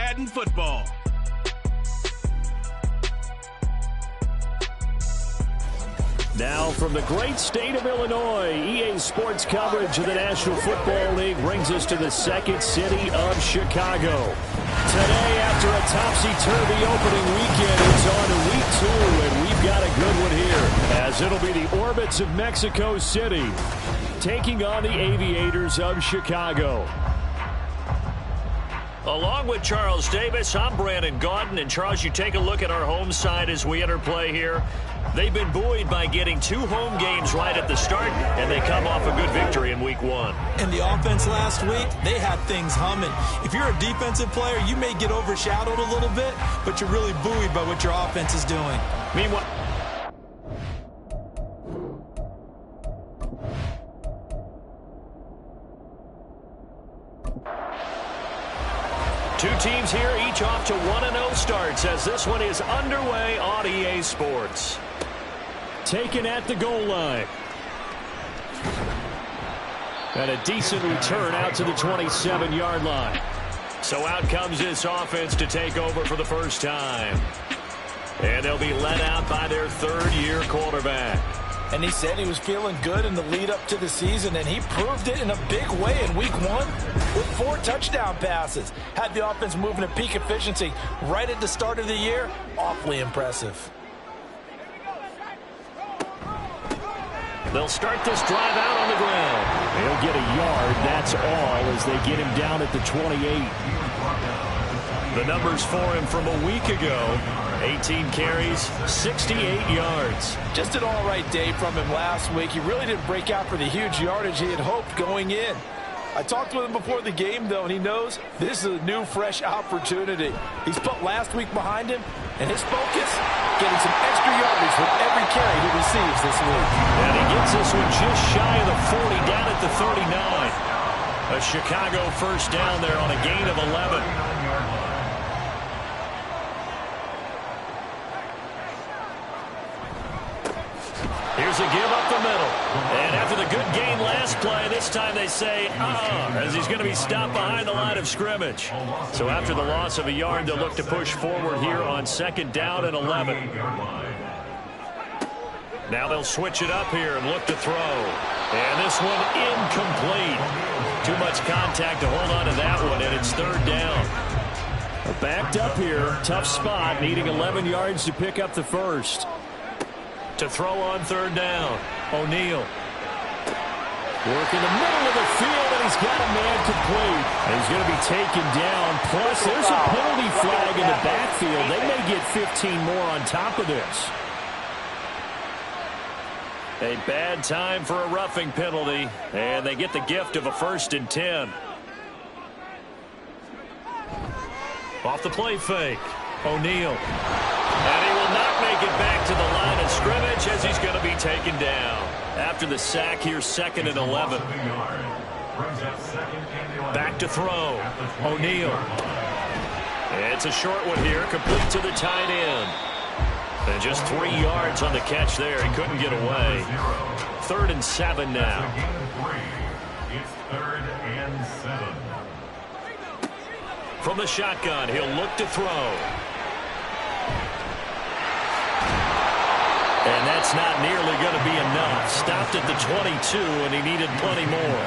Madden football. Now from the great state of Illinois, EA Sports coverage of the National Football League brings us to the second city of Chicago. Today, after a topsy-turvy opening weekend, it's on to week 2, and we've got a good one here, as it'll be the Orbits of Mexico City taking on the Aviators of Chicago. Along with Charles Davis, I'm Brandon Gaudin. And Charles, you take a look at our home side as we enter play here. They've been buoyed by getting 2 home games right at the start, and they come off a good victory in week 1. And the offense last week, they had things humming. If you're a defensive player, you may get overshadowed a little bit, but you're really buoyed by what your offense is doing. Meanwhile, two teams here, each off to 1-0 starts as this one is underway on EA Sports. Taken at the goal line. And a decent return out to the 27-yard line. So out comes this offense to take over for the first time. And they'll be led out by their third-year quarterback. And he said he was feeling good in the lead up to the season, and he proved it in a big way in week 1 with 4 touchdown passes. Had the offense moving at peak efficiency right at the start of the year. Awfully impressive. They'll start this drive out on the ground. They'll get a yard, that's all, as they get him down at the 28. The numbers for him from a week ago: 18 carries, 68 yards. Just an all-right day from him last week. He really didn't break out for the huge yardage he had hoped going in. I talked with him before the game, though, and he knows this is a new, fresh opportunity. He's put last week behind him, and his focus, getting some extra yardage with every carry he receives this week. And he gets this one just shy of the 40, down at the 39. A Chicago first down there on a gain of 11. Here's a give up the middle. And after the good gain last play, this time they say, as he's going to be stopped behind the line of scrimmage. So after the loss of a yard, they'll look to push forward here on 2nd down and 11. Now they'll switch it up here and look to throw. And this one incomplete. Too much contact to hold on to that one, and it's 3rd down. Backed up here, tough spot, needing 11 yards to pick up the first. To throw on 3rd down, O'Neal. Working the middle of the field, and he's got a man complete. And he's going to be taken down. Plus, there's a penalty flag in the backfield. They may get 15 more on top of this. A bad time for a roughing penalty, and they get the gift of a 1st and 10. Off the play fake, O'Neal. And he will not make it back to the line of scrimmage as he's going to be taken down. After the sack here, 2nd and 11. Back to throw, O'Neal. It's a short one here, complete to the tight end. And just 3 yards on the catch there. He couldn't get away. 3rd and 7 now. It's 3rd and 7. From the shotgun, he'll look to throw. And that's not nearly going to be enough. Stopped at the 22, and he needed plenty more.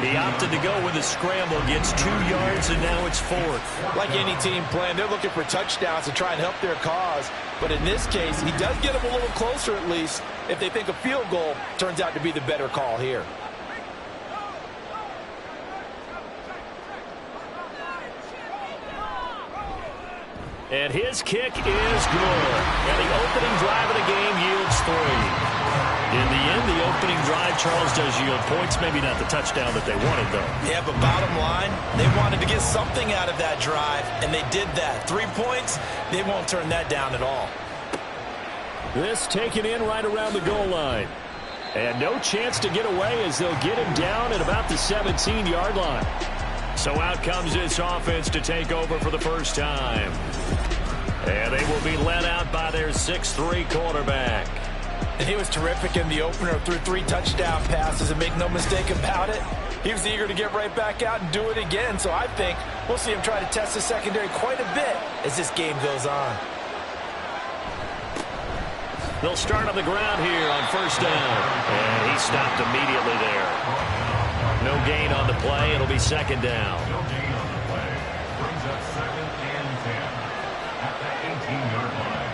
He opted to go with a scramble, gets 2 yards, and now it's 4th. Like any team playing, they're looking for touchdowns to try and help their cause. But in this case, he does get them a little closer at least if they think a field goal turns out to be the better call here. And his kick is good. And the opening drive of the game yields 3. In the end, the opening drive, Charles, does yield points. Maybe not the touchdown that they wanted, though. Yeah, but bottom line, they wanted to get something out of that drive, and they did that. 3 points, they won't turn that down at all. This taken in right around the goal line. And no chance to get away as they'll get him down at about the 17-yard line. So out comes this offense to take over for the first time. And they will be led out by their 6'3" quarterback. And he was terrific in the opener, threw 3 touchdown passes, and make no mistake about it, he was eager to get right back out and do it again. So I think we'll see him try to test the secondary quite a bit as this game goes on. They'll start on the ground here on first down. And he stopped immediately there. No gain on the play. It'll be second down. No gain on the play. Brings up 2nd and 10 at the 18-yard line.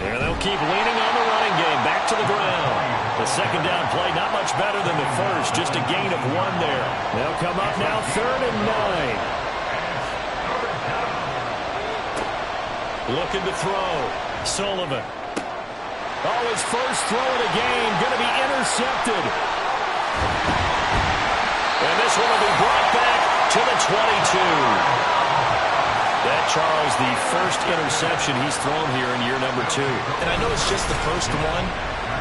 And they'll keep leaning on the running game. Back to the ground. The second down play not much better than the first. Just a gain of 1 there. They'll come up now 3rd and 9. Looking to throw. Sullivan. Oh, his first throw of the game going to be intercepted. And this one will be brought back to the 22. That, Charles, the first interception he's thrown here in year number 2. And I know it's just the first one,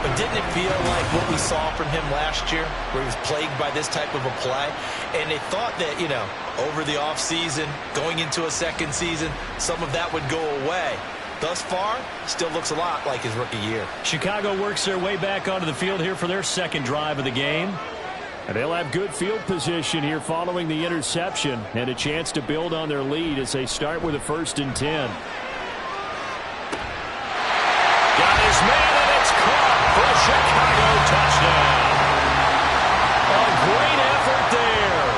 but didn't it feel like what we saw from him last year, where he was plagued by this type of a play? And they thought that, over the offseason, going into a second season, some of that would go away. Thus far, still looks a lot like his rookie year. Chicago works their way back onto the field here for their second drive of the game. And they'll have good field position here following the interception and a chance to build on their lead as they start with a 1st and 10. Got his man, and it's caught for a Chicago touchdown. A great effort there.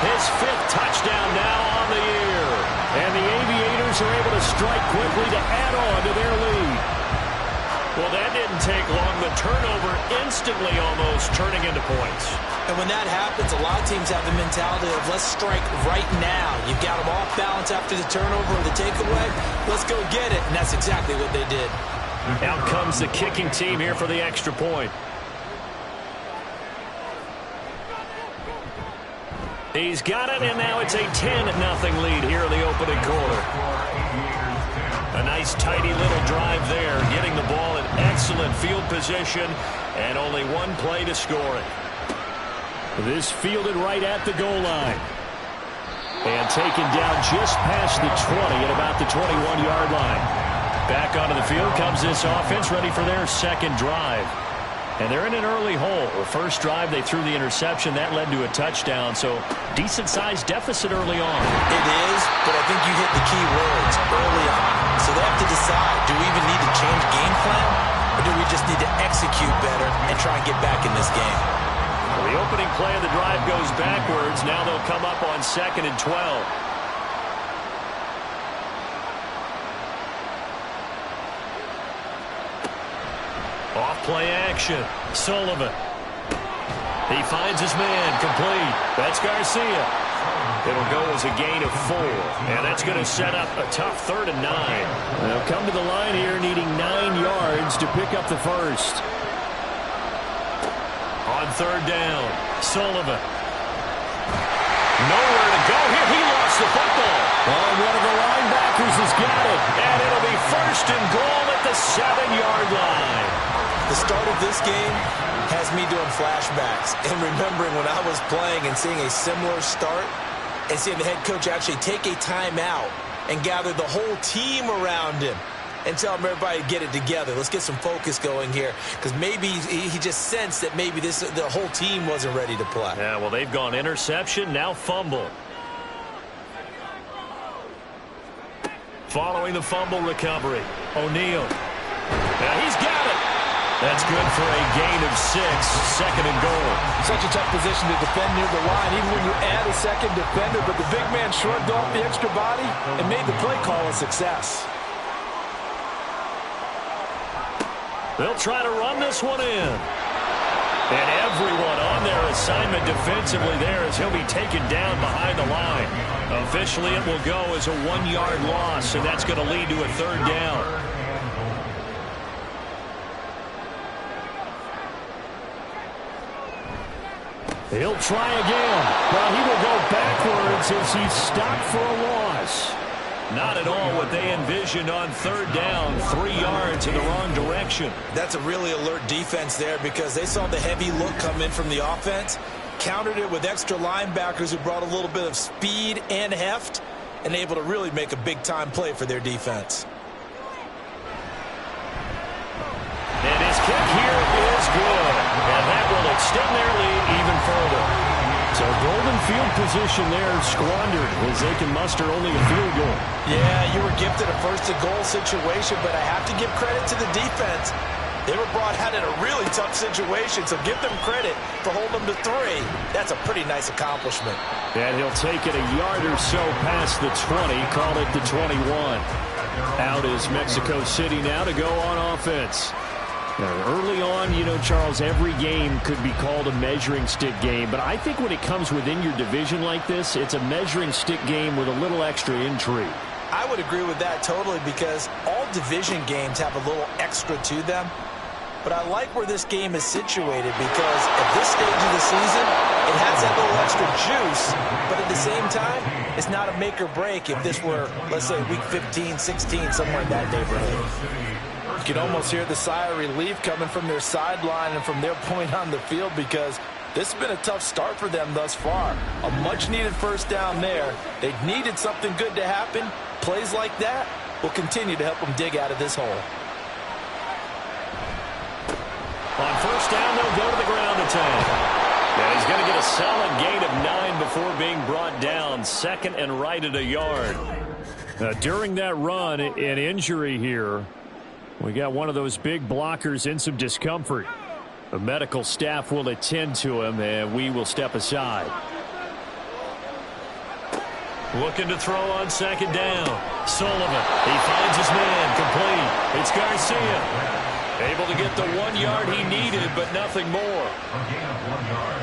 His 5th touchdown now on the year. And the Aviators are able to strike quickly to add on to their lead. Well, that didn't take long. The turnover instantly almost turning into points. And when that happens, a lot of teams have the mentality of let's strike right now. You've got them off balance after the turnover or the takeaway. Let's go get it. And that's exactly what they did. Out comes the kicking team here for the extra point. He's got it, and now it's a 10-0 lead here in the opening quarter. A nice, tidy little drive there, getting the ball in excellent field position, and only 1 play to score it. This fielded right at the goal line. And taken down just past the 20 at about the 21-yard line. Back onto the field comes this offense, ready for their second drive. And they're in an early hole. The first drive, they threw the interception. That led to a touchdown, so decent-sized deficit early on. It is, but I think you hit the key words early on. So they have to decide, do we even need to change game plan, or do we just need to execute better and try and get back in this game? Well, the opening play of the drive goes backwards. Now they'll come up on 2nd and 12. Off-play action. Sullivan. He finds his man. Complete. That's Garcia. It'll go as a gain of 4. And that's going to set up a tough 3rd and 9. They'll come to the line here needing 9 yards to pick up the first. On 3rd down, Sullivan. Nowhere to go here. He lost the football. Oh, one of the linebackers has got it. And it'll be 1st and goal at the 7-yard line. The start of this game has me doing flashbacks and remembering when I was playing and seeing a similar start and seeing the head coach actually take a timeout and gather the whole team around him and tell him everybody to get it together. Let's get some focus going here, because maybe he just sensed that maybe the whole team wasn't ready to play. Yeah, well, they've gone interception, now fumble. Following the fumble recovery, O'Neal. Now he's got it. That's good for a gain of 6, 2nd and goal. Such a tough position to defend near the line, even when you add a second defender. But the big man shrugged off the extra body and made the play call a success. They'll try to run this one in. And everyone on their assignment defensively there as he'll be taken down behind the line. Officially, it will go as a 1-yard loss, and that's going to lead to a 3rd down. He'll try again. Well, he will go backwards as he's stopped for a loss. Not at all what they envisioned on 3rd down. 3 yards in the wrong direction. That's a really alert defense there, because they saw the heavy look come in from the offense, countered it with extra linebackers who brought a little bit of speed and heft, and able to really make a big-time play for their defense. And his kick here is good. And that will extend their lead even further. So golden field position there squandered as they can muster only a field goal. Yeah, you were gifted a first-and-goal situation, but I have to give credit to the defense. They were brought out in a really tough situation, so give them credit for holding them to 3. That's a pretty nice accomplishment. And he'll take it a yard or so past the 20, call it the 21. Out is Mexico City now to go on offense. Now, early on, you know, Charles, every game could be called a measuring stick game, but I think when it comes within your division like this, it's a measuring stick game with a little extra intrigue. I would agree with that totally because all division games have a little extra to them. But I like where this game is situated because at this stage of the season, it has that little extra juice, but at the same time, it's not a make or break if this were, let's say, week 15, 16, somewhere in that neighborhood. You can almost hear the sigh of relief coming from their sideline and from their point on the field because this has been a tough start for them thus far. A much-needed first down there. They needed something good to happen. Plays like that will continue to help them dig out of this hole. On first down, they'll go to the ground attack. And he's going to get a solid gain of 9 before being brought down. Second and right at a yard. During that run, an injury here. We got one of those big blockers in some discomfort. The medical staff will attend to him, and we will step aside. Looking to throw on second down. Sullivan, he finds his man, complete. It's Garcia. Able to get the 1 yard he needed, but nothing more. A gain of 1 yard.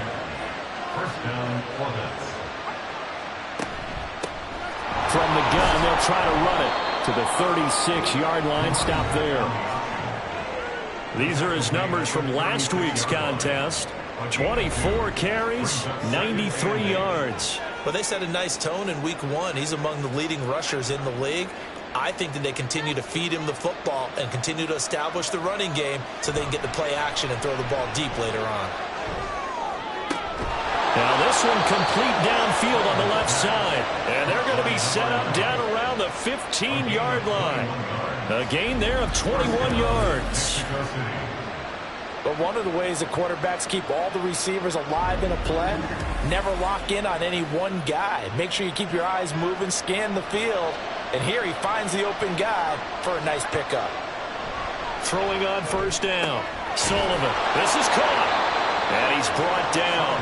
First down for this. From the gun, they'll try to run it to the 36-yard line. Stop there. These are his numbers from last week's contest. 24 carries, 93 yards. Well, they set a nice tone in week 1. He's among the leading rushers in the league. I think that they continue to feed him the football and continue to establish the running game so they can get the play action and throw the ball deep later on. Now this one complete downfield on the left side. And they're going to be set up down around the 15-yard line. A gain there of 21 yards. But one of the ways that quarterbacks keep all the receivers alive in a play, never lock in on any one guy. Make sure you keep your eyes moving, scan the field. And here he finds the open guy for a nice pickup. Throwing on first down. Sullivan. This is caught. And he's brought down.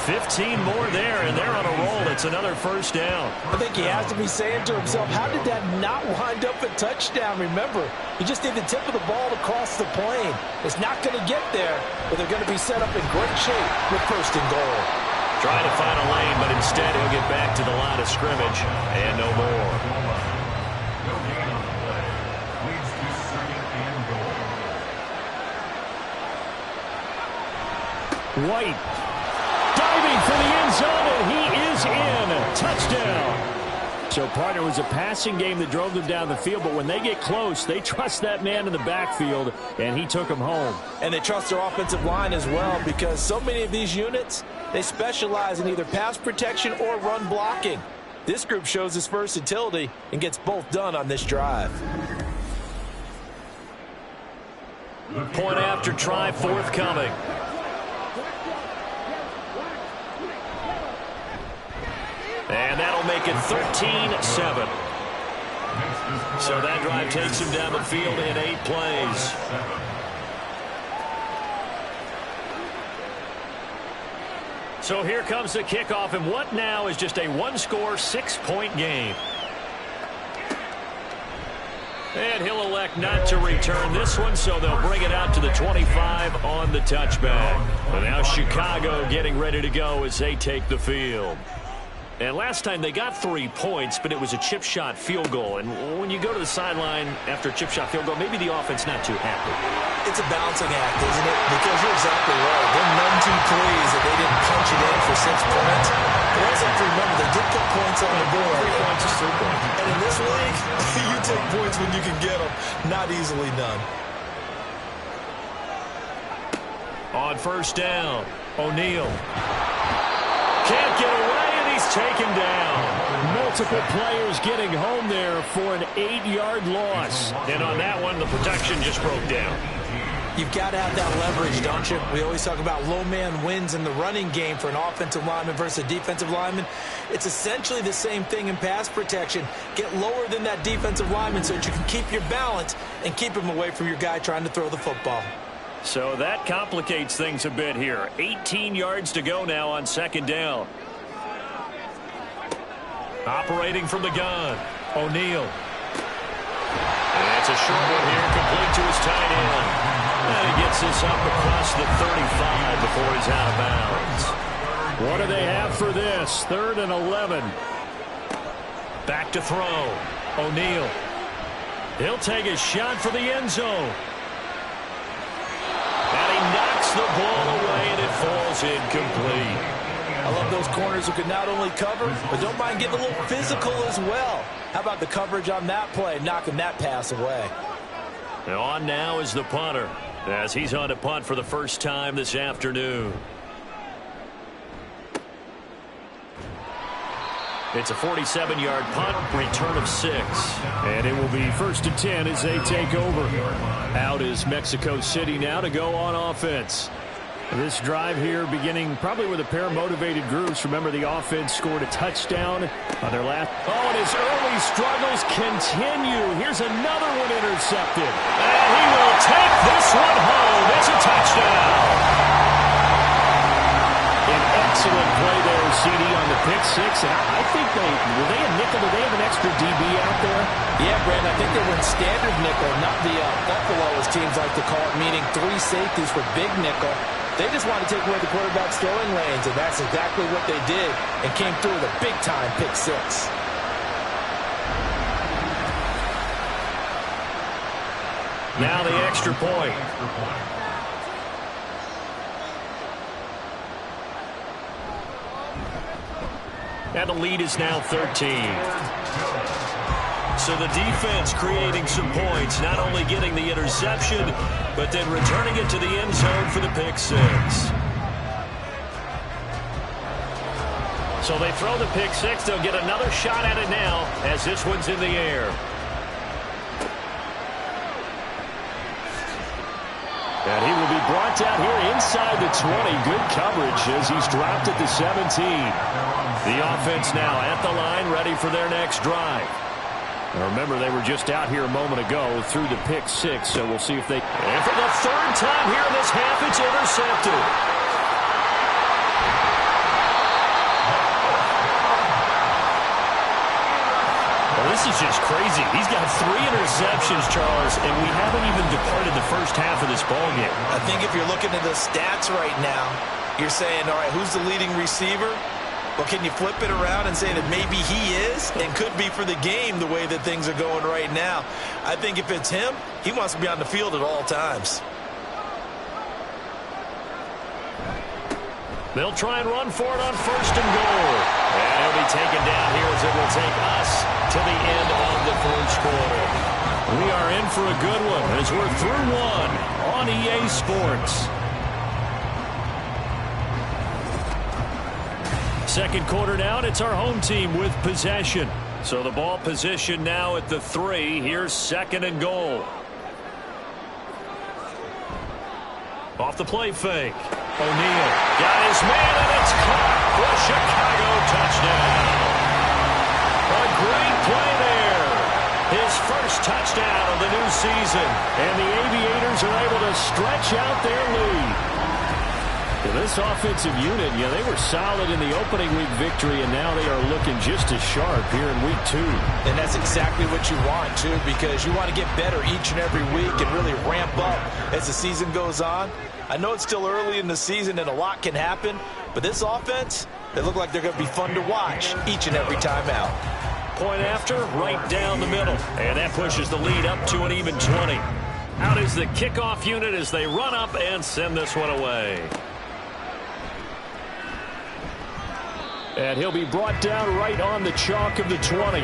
15 more there, and they're on a roll. It's another first down. I think he has to be saying to himself, how did that not wind up a touchdown? Remember, you just need the tip of the ball to cross the plane. It's not going to get there, but they're going to be set up in great shape with first and goal. Trying to find a lane, but instead he'll get back to the line of scrimmage and no more. No gain on the play. Leads to second and goal. White diving for the end zone, and he is in. Touchdown. So, partner, it was a passing game that drove them down the field, but when they get close, they trust that man in the backfield, and he took them home. And they trust their offensive line as well because so many of these units, they specialize in either pass protection or run blocking. This group shows its versatility and gets both done on this drive. Point after try forthcoming. And that'll make it 13-7. So that drive takes him down the field in 8 plays. So here comes the kickoff, and what now is just a one-score, 6-point game. And he'll elect not to return this one, so they'll bring it out to the 25 on the touchback. And now Chicago getting ready to go as they take the field. And last time they got 3 points, but it was a chip shot field goal. And when you go to the sideline after a chip shot field goal, maybe the offense not too happy. It's a balancing act, isn't it? Because you're exactly right. They're none too pleased that they didn't punch it in for 6 points. But also have to remember, they did put points on the board. 3 points is 3 points. And in this league, you take points when you can get them. Not easily done. On first down, O'Neal. Can't get away, and he's taken down. Multiple players getting home there for an 8-yard loss. And on that one, the protection just broke down. You've got to have that leverage, don't you? We always talk about low man wins in the running game for an offensive lineman versus a defensive lineman. It's essentially the same thing in pass protection. Get lower than that defensive lineman so that you can keep your balance and keep him away from your guy trying to throw the football. So that complicates things a bit here. 18 yards to go now on second down. Operating from the gun, O'Neal. And it's a short one here, complete to his tight end. And he gets this up across the 35 before he's out of bounds. What do they have for this? 3rd and 11. Back to throw. O'Neal. He'll take a shot for the end zone. And he knocks the ball away, and it falls incomplete. I love those corners who can not only cover, but don't mind getting a little physical as well. How about the coverage on that play, knocking that pass away? And on now is the punter, as he's on to punt for the first time this afternoon. It's a 47-yard punt, return of 6. And it will be 1st and 10 as they take over. Out is Mexico City now to go on offense. This drive here beginning probably with a pair of motivated groups. Remember, the offense scored a touchdown on their last. Oh, and his early struggles continue. Here's another one intercepted. And he will take this one home. It's a touchdown. An excellent play there, CD, on the pick six. And I think were they a nickel? Did they have an extra DB out there? Yeah, Brandon, I think they were in standard nickel, not the Buffalo, as teams like to call it, meaning 3 safeties for big nickel. They just want to take away the quarterback's throwing lanes, and that's exactly what they did and came through with a big-time pick six. Now the extra point. And the lead is now 13. So the defense creating some points, not only getting the interception, but then returning it to the end zone for the pick six. So they throw the pick six. They'll get another shot at it now as this one's in the air. And he will be brought down here inside the 20. Good coverage as he's dropped at the 17. The offense now at the line, ready for their next drive. Now remember, they were just out here a moment ago through the pick six, so we'll see if they... And for the 3rd time here in this half, it's intercepted. Well, this is just crazy. He's got 3 interceptions, Charles, and we haven't even departed the first half of this ballgame. I think if you're looking at the stats right now, you're saying, all right, who's the leading receiver? Well, can you flip it around and say that maybe he is and could be for the game the way that things are going right now? I think if it's him, he wants to be on the field at all times. They'll try and run for it on 1st and goal. And he'll be taken down here as it will take us to the end of the 1st quarter. We are in for a good one as we're through one on EA Sports. 2nd quarter now, and it's our home team with possession. So the ball position now at the 3. Here's 2nd and goal. Off the play fake. O'Neal got his man, and it's caught for a Chicago touchdown. A great play there. His first touchdown of the new season. And the Aviators are able to stretch out their lead. Well, this offensive unit, yeah, they were solid in the opening week victory, and now they are looking just as sharp here in week 2. And that's exactly what you want, too, because you want to get better each and every week and really ramp up as the season goes on. I know it's still early in the season and a lot can happen, but this offense, they look like they're going to be fun to watch each and every time out. Point after, right down the middle. And that pushes the lead up to an even 20. Out is the kickoff unit as they run up and send this one away. And he'll be brought down right on the chalk of the 20.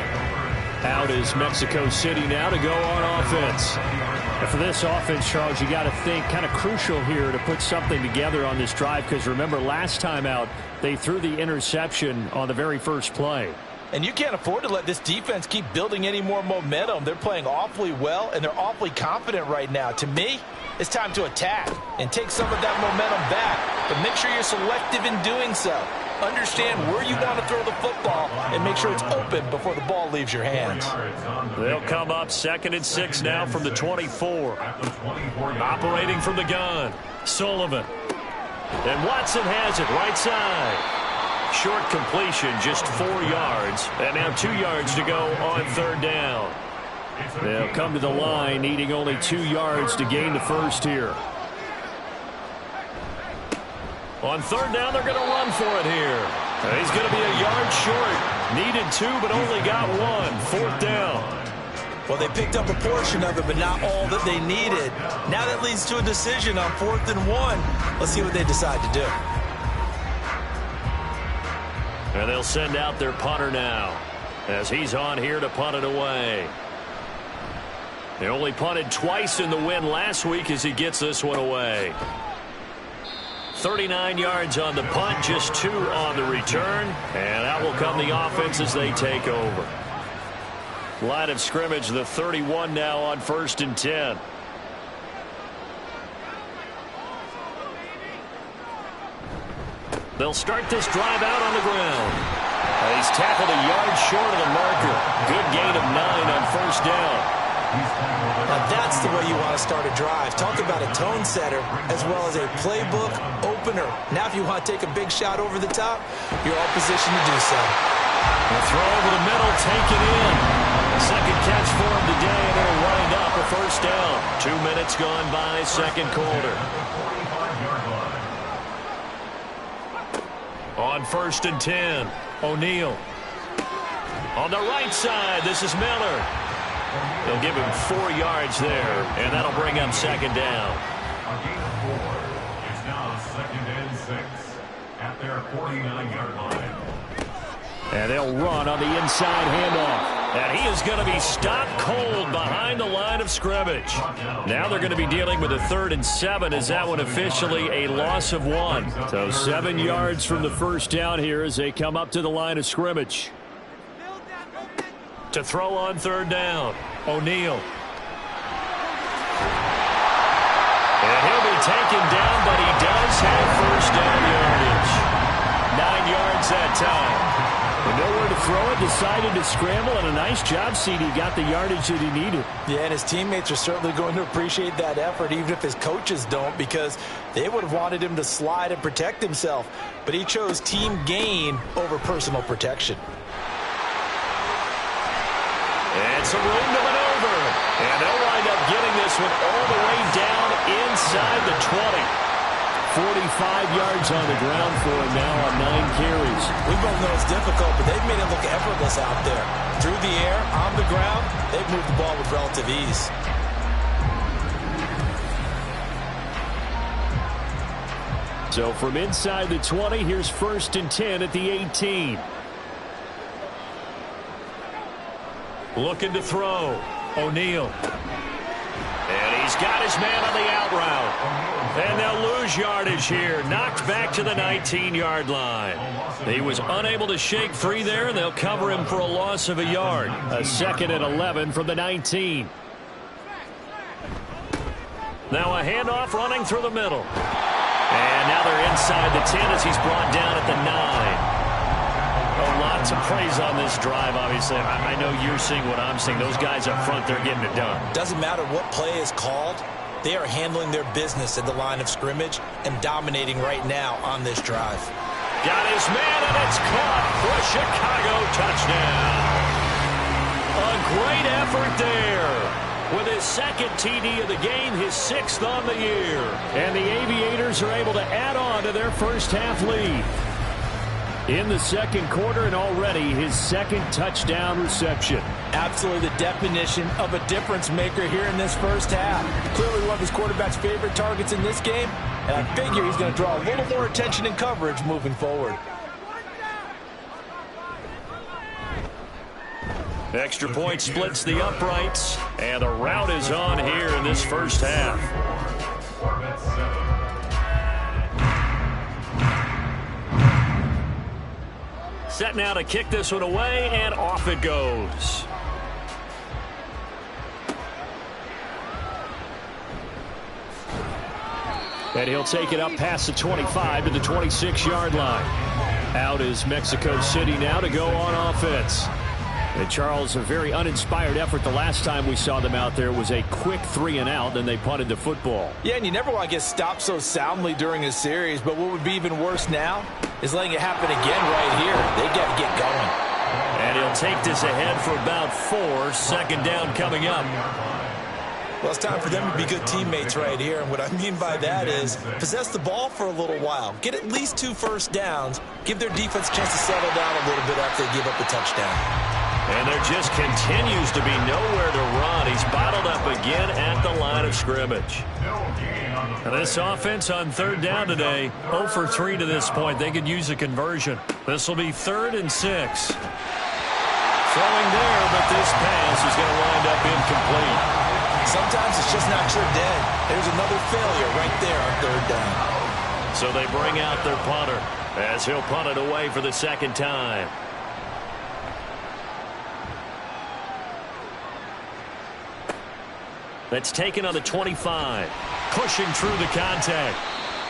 Out is Mexico City now to go on offense. And for this offense, Charles, you got to think kind of crucial here to put something together on this drive, because remember last time out, they threw the interception on the very first play. And you can't afford to let this defense keep building any more momentum. They're playing awfully well, and they're awfully confident right now. To me, it's time to attack and take some of that momentum back, but make sure you're selective in doing so. Understand where you want to throw the football and make sure it's open before the ball leaves your hands. They'll come up 2nd and 6 now from the 24. Operating from the gun, Sullivan. And Watson has it right side. Short completion, just 4 yards. And now 2 yards to go on 3rd down. They'll come to the line needing only 2 yards to gain the first here. On 3rd down, they're going to run for it here. He's going to be a yard short. Needed 2, but only got 1. 4th down. Well, they picked up a portion of it, but not all that they needed. Now that leads to a decision on 4th and 1. Let's see what they decide to do. And they'll send out their punter now as he's on here to punt it away. They only punted twice in the win last week as he gets this one away. 39 yards on the punt, just 2 on the return. And out will come the offense as they take over. Line of scrimmage, the 31 now on 1st and 10. They'll start this drive out on the ground. He's tackled a yard short of the marker. Good gain of 9 on 1st down. Now that's the way you want to start a drive. Talk about a tone setter as well as a playbook opener. Now if you want to take a big shot over the top, you're all positioned to do so. The throw over the middle, taken in. Second catch for him today, and it'll wind up a 1st down. 2 minutes gone by, 2nd quarter. On 1st and 10, O'Neal. On the right side, this is Miller. They'll give him 4 yards there, and that'll bring up 2nd down. A gain of 4. It's now 2nd and 6 at their 49-yard line. And they'll run on the inside handoff. And he is going to be stopped cold behind the line of scrimmage. Now they're going to be dealing with a 3rd and 7 as that one officially a loss of 1. So 7 yards from the 1st down here as they come up to the line of scrimmage. To throw on 3rd down, O'Neal. And he'll be taken down, but he does have 1st down yardage. 9 yards that time. And nowhere to throw it, decided to scramble, and a nice job, CD. Got the yardage that he needed. Yeah, and his teammates are certainly going to appreciate that effort, even if his coaches don't, because they would have wanted him to slide and protect himself. But he chose team gain over personal protection. And some room to maneuver. And they'll wind up getting this one all the way down inside the 20. 45 yards on the ground for him now on 9 carries. We both know it's difficult, but they've made it look effortless out there. Through the air, on the ground, they've moved the ball with relative ease. So from inside the 20, here's 1st and 10 at the 18. Looking to throw. O'Neal. And he's got his man on the out route. And they'll lose yardage here. Knocked back to the 19-yard line. He was unable to shake free there, and they'll cover him for a loss of a yard. A 2nd and 11 from the 19. Now a handoff running through the middle. And now they're inside the 10 as he's brought down at the 9. Oh, lots of praise on this drive, obviously. I know you're seeing what I'm seeing. Those guys up front, they're getting it done. Doesn't matter what play is called. They are handling their business at the line of scrimmage and dominating right now on this drive. Got his man, and it's caught for a Chicago touchdown. A great effort there. With his 2nd TD of the game, his 6th on the year. And the Aviators are able to add on to their first half lead. In the 2nd quarter, and already his 2nd touchdown reception. Absolutely the definition of a difference maker here in this first half. Clearly one of his quarterback's favorite targets in this game, and I figure he's going to draw a little more attention and coverage moving forward. Extra point splits the uprights, and the route is on here in this first half. Set now to kick this one away, and off it goes. And he'll take it up past the 25 to the 26-yard line. Out is Mexico City now to go on offense. And Charles, a very uninspired effort. The last time we saw them out there was a quick 3-and-out, then they punted the football. Yeah, and you never want to get stopped so soundly during a series, but what would be even worse now is letting it happen again right here. They got to get going. And he'll take this ahead for about 4. Second down coming up. Well, it's time for them to be good teammates right here. And what I mean by that is possess the ball for a little while. Get at least 2 first downs. Give their defense a chance to settle down a little bit after they give up a touchdown. And there just continues to be nowhere to run. He's bottled up again at the line of scrimmage. Now this offense on third down today, 0 for 3 to this point. They could use a conversion. This will be 3rd and 6. Throwing there, but this pass is going to wind up incomplete. Sometimes it's just not your day. There's another failure right there on third down. So they bring out their punter as he'll punt it away for the second time. That's taken on the 25. Pushing through the contact.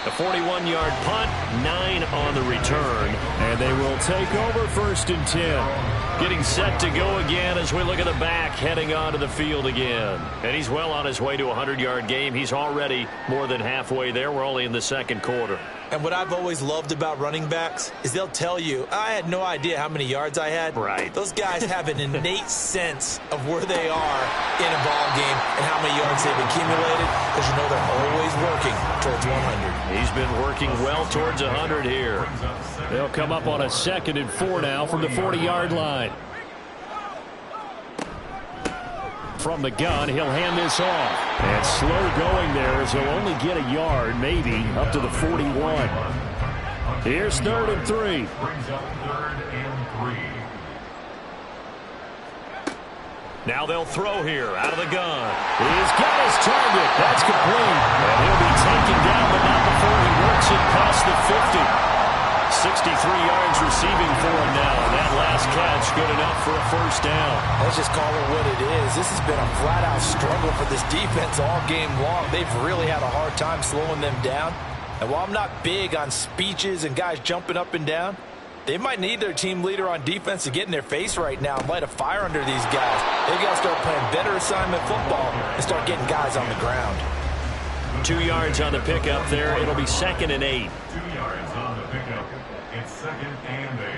A 41-yard punt, 9 on the return. And they will take over 1st and 10. Getting set to go again as we look at the back, heading onto the field again. And he's well on his way to a 100-yard game. He's already more than halfway there. We're only in the second quarter. And what I've always loved about running backs is they'll tell you, I had no idea how many yards I had. Right. Those guys have an innate sense of where they are in a ball game and how many yards they've accumulated, because you know they're always working towards 100. He's been working well towards 100 here. They'll come up on a 2nd and 4 now from the 40-yard line. From the gun, he'll hand this off. And slow going there as he'll only get a yard, maybe, up to the 41. Here's 3rd and 3. Now they'll throw here out of the gun. He's got his target. That's complete. And he'll be taken down, but not before he works it past the 50. 63 yards receiving for him now. And that last catch good enough for a first down. Let's just call it what it is. This has been a flat-out struggle for this defense all game long. They've really had a hard time slowing them down. And while I'm not big on speeches and guys jumping up and down, they might need their team leader on defense to get in their face right now and light a fire under these guys. They've got to start playing better assignment football and start getting guys on the ground. 2 yards on the pickup there. It'll be 2nd and 8. 2 yards on the pickup. It's 2nd and 8.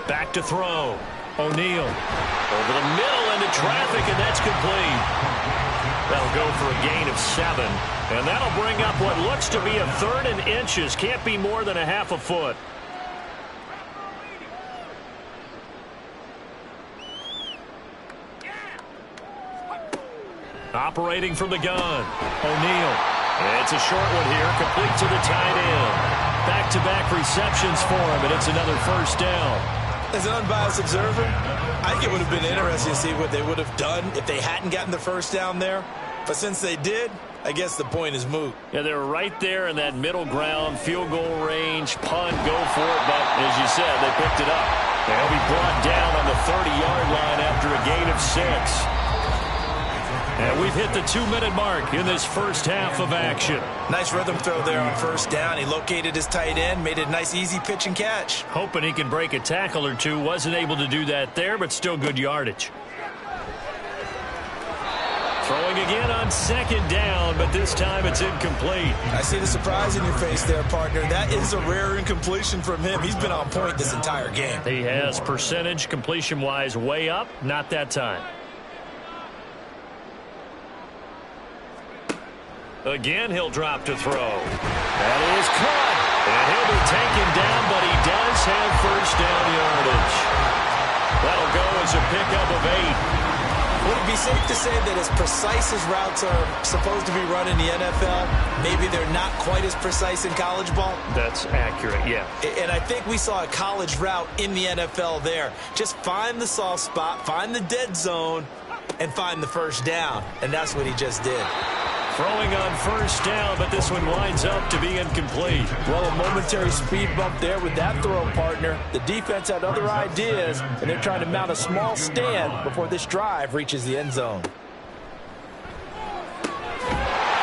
Back to throw. O'Neal over the middle into traffic, and that's complete. That'll go for a gain of 7. And that'll bring up what looks to be a 3rd and inches. Can't be more than a half a foot. Operating from the gun. O'Neal. It's a short one here, complete to the tight end. Back-to-back receptions for him, and it's another first down. As an unbiased observer, I think it would have been interesting to see what they would have done if they hadn't gotten the first down there. But since they did, I guess the point is moot. Yeah, they were right there in that middle ground, field goal range, punt, go for it. But as you said, they picked it up. They'll be brought down on the 30-yard line after a gain of 6. And we've hit the 2-minute mark in this first half of action. Nice rhythm throw there on first down. He located his tight end, made it a nice, easy pitch and catch. Hoping he can break a tackle or two. Wasn't able to do that there, but still good yardage. Throwing again on 2nd down, but this time it's incomplete. I see the surprise in your face there, partner. That is a rare incompletion from him. He's been on point this entire game. He has percentage completion-wise way up, not that time. Again, he'll drop to throw. That is caught. And he'll be taken down, but he does have first down yardage. That'll go as a pickup of 8. Would it be safe to say that as precise as routes are supposed to be run in the NFL, maybe they're not quite as precise in college ball? That's accurate, yeah. And I think we saw a college route in the NFL there. Just find the soft spot, find the dead zone, and find the first down. And that's what he just did. Throwing on first down, but this one winds up to be incomplete. Well, a momentary speed bump there with that throw, partner. The defense had other ideas, and they're trying to mount a small stand before this drive reaches the end zone.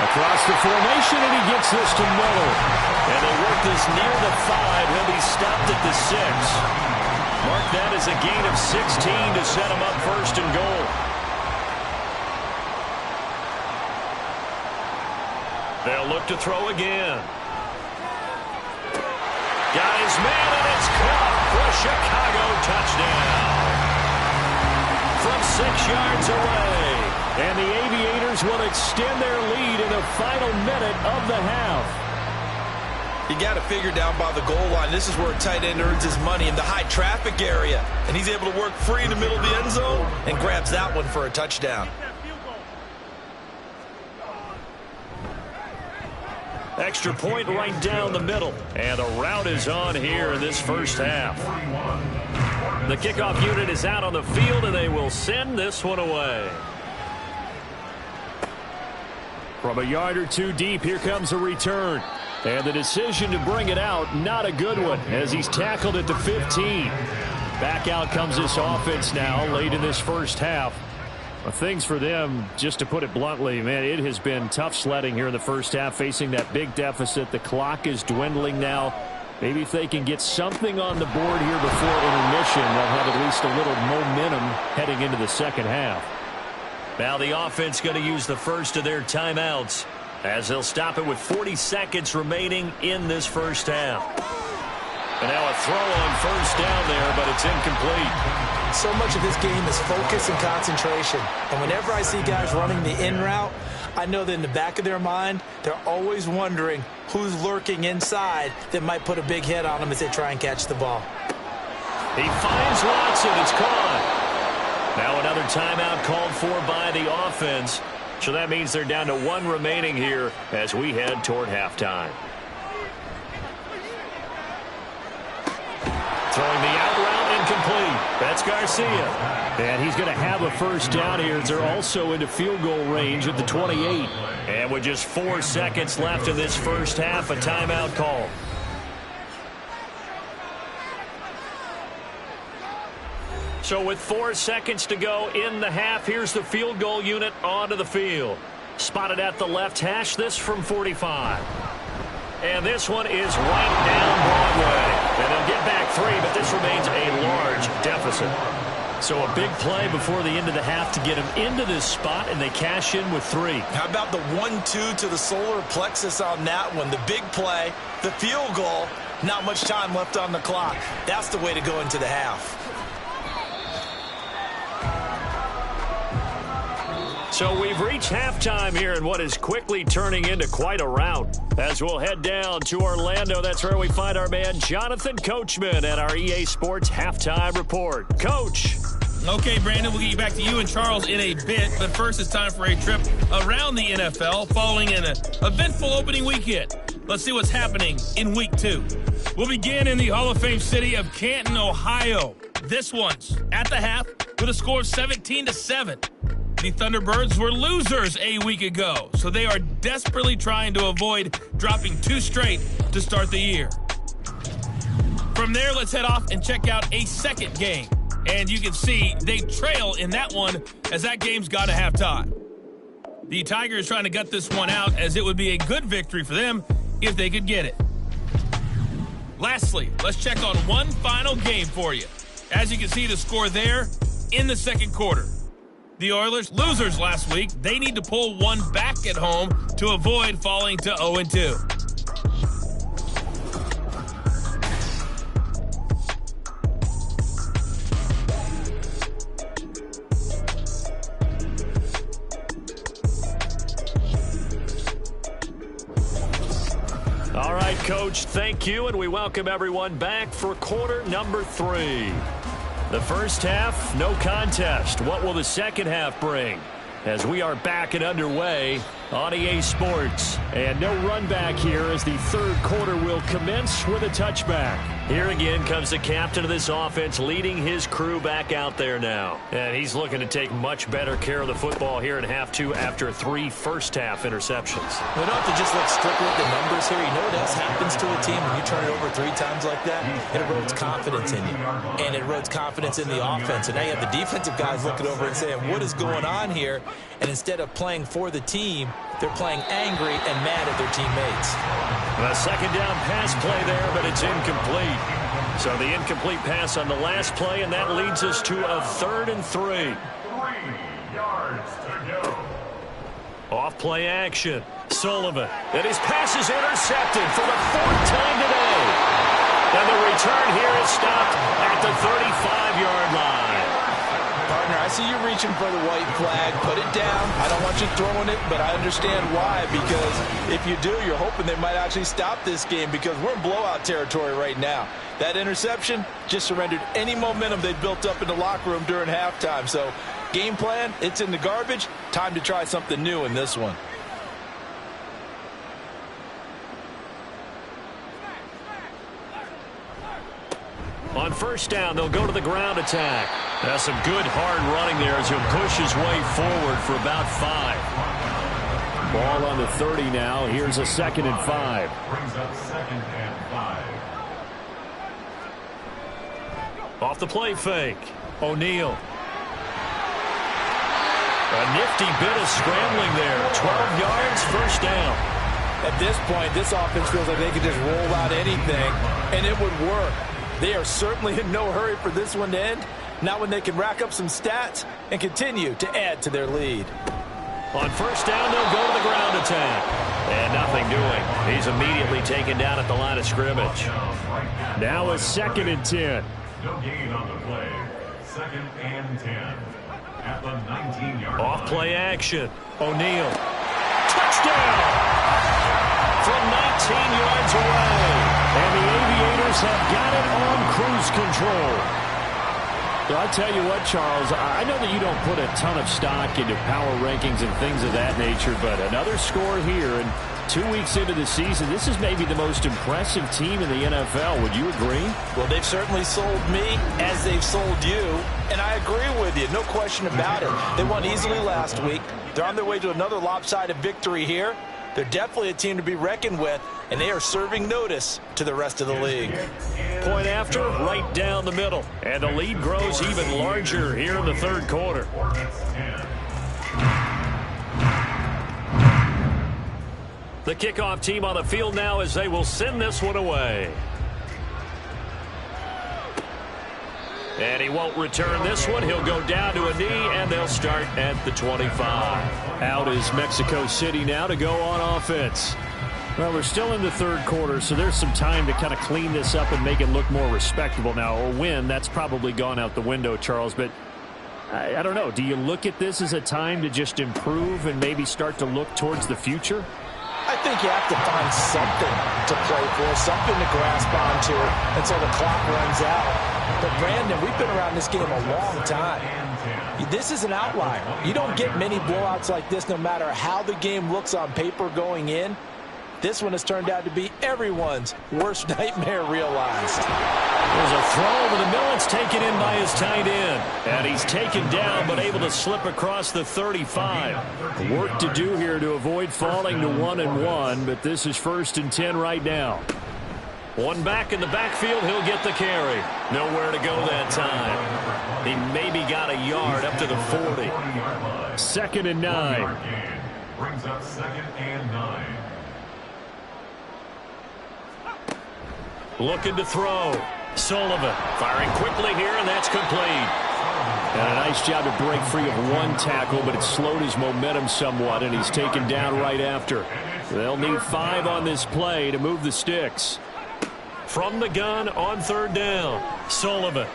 Across the formation, and he gets this to Miller. And they work this near the 5. He'll be stopped at the 6. Mark that as a gain of 16 to set him up first and goal. They'll look to throw again. Got his man, and it's caught for a Chicago touchdown. From 6 yards away. And the Aviators will extend their lead in the final minute of the half. You got to figure down by the goal line. This is where a tight end earns his money, in the high traffic area. And he's able to work free in the middle of the end zone and grabs that one for a touchdown. Extra point right down the middle. And the route is on here in this first half. The kickoff unit is out on the field, and they will send this one away. From a yard or two deep, here comes a return. And the decision to bring it out, not a good one, as he's tackled at the 15. Back out comes this offense now late in this first half. Well, things for them, just to put it bluntly, man, it has been tough sledding here in the first half, facing that big deficit. The clock is dwindling now. Maybe if they can get something on the board here before intermission, they'll have at least a little momentum heading into the second half. Now the offense going to use the first of their timeouts, as they'll stop it with 40 seconds remaining in this first half. And now a throw on first down there, but it's incomplete. So much of this game is focus and concentration. And whenever I see guys running the in route, I know that in the back of their mind, they're always wondering who's lurking inside that might put a big hit on them as they try and catch the ball. He finds Watson. It's caught. Now another timeout called for by the offense. So that means they're down to 1 remaining here as we head toward halftime. Throwing the out route, incomplete. That's Garcia. And he's going to have a first down here as they're also into field goal range at the 28. And with just 4 seconds left in this first half, a timeout call. So with 4 seconds to go in the half, here's the field goal unit onto the field. Spotted at the left hash, this from 45. And this one is right down Broadway. And they'll get back 3, but this remains a large deficit. So a big play before the end of the half to get them into this spot, and they cash in with 3. How about the 1-2 to the solar plexus on that one? The big play, the field goal, not much time left on the clock. That's the way to go into the half. So we've reached halftime here in what is quickly turning into quite a rout. As we'll head down to Orlando, that's where we find our man Jonathan Coachman at our EA Sports Halftime Report. Coach. Okay, Brandon, we'll get you back to you and Charles in a bit. But first, it's time for a trip around the NFL following an eventful opening weekend. Let's see what's happening in Week 2. We'll begin in the Hall of Fame city of Canton, Ohio. This one's at the half with a score of 17-7. The Thunderbirds were losers a week ago, so they are desperately trying to avoid dropping 2 straight to start the year. From there, let's head off and check out a second game. And you can see they trail in that one as that game's gone to halftime. The Tigers trying to gut this one out as it would be a good victory for them if they could get it. Lastly, let's check on one final game for you. As you can see the score there in the second quarter. The Oilers, losers last week, they need to pull one back at home to avoid falling to 0-2. All right, Coach, thank you, and we welcome everyone back for quarter number 3. The first half, no contest. What will the second half bring? As we are back and underway on EA Sports. And no run back here as the third quarter will commence with a touchback. Here again comes the captain of this offense, leading his crew back out there now. And he's looking to take much better care of the football here in half two after 3 first-half interceptions. We don't have to just look strictly at the numbers here. You know what else happens to a team when you turn it over 3 times like that? It erodes confidence in you. And it erodes confidence in the offense. And now you have the defensive guys looking over and saying, what is going on here? And instead of playing for the team, they're playing angry and mad at their teammates. A second down pass play there, but it's incomplete. So the incomplete pass on the last play, and that leads us to a 3rd and 3. 3 yards to go. Off play action. Sullivan. And his pass is intercepted for the 4th time today. And the return here is stopped at the 35-yard line. Partner, I see you reaching for the white flag. Put it down. I don't want you throwing it, but I understand why. Because if you do, you're hoping they might actually stop this game because we're in blowout territory right now. That interception just surrendered any momentum they built up in the locker room during halftime. So game plan, it's in the garbage. Time to try something new in this one. On first down, they'll go to the ground attack. That's some good hard running there as he'll push his way forward for about 5. Ball on the 30 now. Here's a 2nd and 5. Brings up 2nd and 5. Off the play fake. O'Neal. A nifty bit of scrambling there. 12 yards, first down. At this point, this offense feels like they could just roll out anything, and it would work. They are certainly in no hurry for this one to end. Not when they can rack up some stats and continue to add to their lead. On first down, they'll go to the ground attack. And nothing doing. He's immediately taken down at the line of scrimmage. Now a 2nd and 10. No gain on the play. 2nd and 10. At the 19-yard line. Off play action. O'Neal. Touchdown! From 19 yards away. And the Aviators have got it on cruise control. So I tell you what, Charles, I know that you don't put a ton of stock into power rankings and things of that nature, but another score here, and 2 weeks into the season, this is maybe the most impressive team in the NFL. Would you agree? Well, they've certainly sold me as they've sold you, and I agree with you. No question about it. They won easily last week. They're on their way to another lopsided victory here. They're definitely a team to be reckoned with, and they are serving notice to the rest of the league. Point after, right down the middle. And the lead grows even larger here in the 3rd quarter. The kickoff team on the field now as they will send this one away. And he won't return this one. He'll go down to a knee, and they'll start at the 25. Out is Mexico City now to go on offense. Well, we're still in the 3rd quarter, so there's some time to kind of clean this up and make it look more respectable. Now, a win, that's probably gone out the window, Charles, but I don't know. Do you look at this as a time to just improve and maybe start to look towards the future? I think you have to find something to play for, something to grasp onto until the clock runs out. But, Brandon, we've been around this game a long time. This is an outlier. You don't get many blowouts like this no matter how the game looks on paper going in. This one has turned out to be everyone's worst nightmare realized. There's a throw over the middle. It's taken in by his tight end. And he's taken down but able to slip across the 35. Work to do here to avoid falling to 1-1, but this is 1st and 10 right now. One back in the backfield, he'll get the carry. Nowhere to go that time. He maybe got a yard up to the 40. 2nd and 9. Brings up 2nd and 9. Looking to throw. Sullivan firing quickly here, and that's complete. And a nice job to break free of one tackle, but it slowed his momentum somewhat, and he's taken down right after. They'll need 5 on this play to move the sticks. From the gun on 3rd down. Sullivan.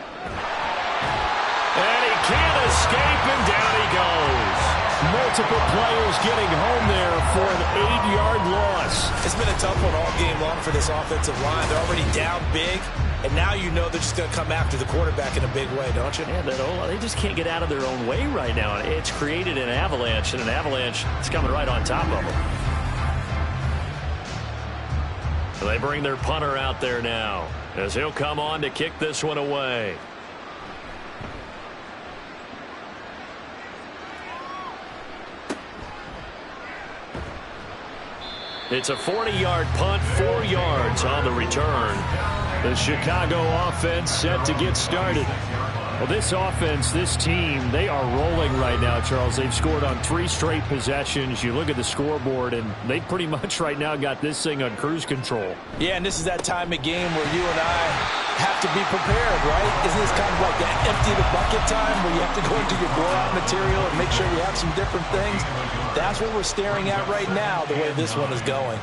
And he can't escape, and down he goes. Multiple players getting home there for an 8-yard loss. It's been a tough one all game long for this offensive line. They're already down big, and now you know they're just going to come after the quarterback in a big way, don't you? Yeah, they just can't get out of their own way right now. It's created an avalanche, and an avalanche is coming right on top of them. They bring their punter out there now as he'll come on to kick this one away. It's a 40-yard punt, 4 yards on the return. The Chicago offense set to get started. Well, this offense, this team, they are rolling right now, Charles. They've scored on 3 straight possessions. You look at the scoreboard, and they pretty much right now got this thing on cruise control. Yeah, and this is that time of game where you and I have to be prepared, right? Isn't this kind of like that empty the bucket time where you have to go into your blowout material and make sure you have some different things? That's what we're staring at right now, the way this one is going.